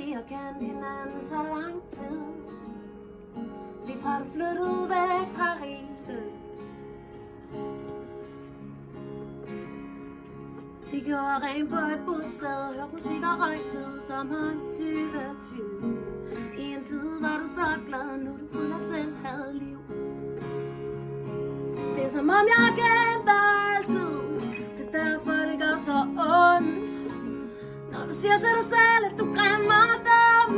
vi har kendt hinanden så lang tid. Lige fra du flyttede væk fra Ribe. Vi gjorde rent på et bosted, hørte musik og røg fed sommeren 2020. I en tid var du så glad, nu du kun dig selv havde liv. Det er som om jeg har kendt dig altid. Det er derfor det gør så ondt, når du siger til dig selv, at du glemmer dem.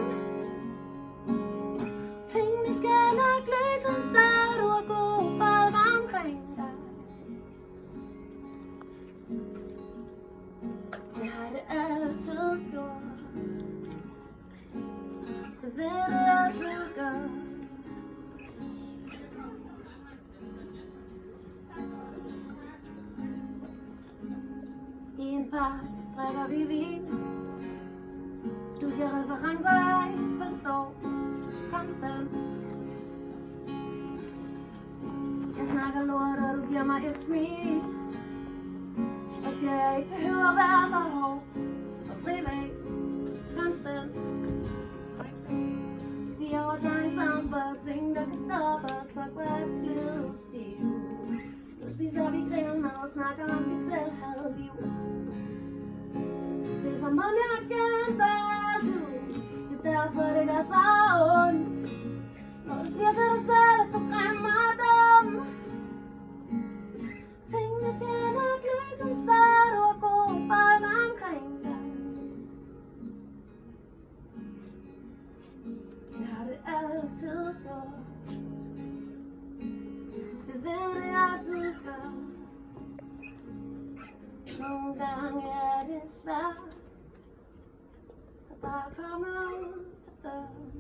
Tingene skal nok løses, så du har gode folk omkring dig. Det har det altid gjort. Det vil det altid gøre. I en park drikker vi vin. Du siger referencer, jeg forstår konstant. Jeg snakker lort, og du giver mig et smil. Jeg siger, jeg ikke behøver at være så hård og privat konstant. Vi overtager sammen for ting, der kan stoppe os fra at blive stiv. Nu spiser vi grillmad og snakker om, vi selv havde liv. Det er som om jeg har kendt dig altid. Det er derfor det gør så ondt, når du siger til dig selv, at du glemmer dem. Tingene skal nok løses, så du har gode folk omkring dig. Det har det altid gjort. Det vil det altid gøre. Nogle gange er det svært at bare komme ud af døren.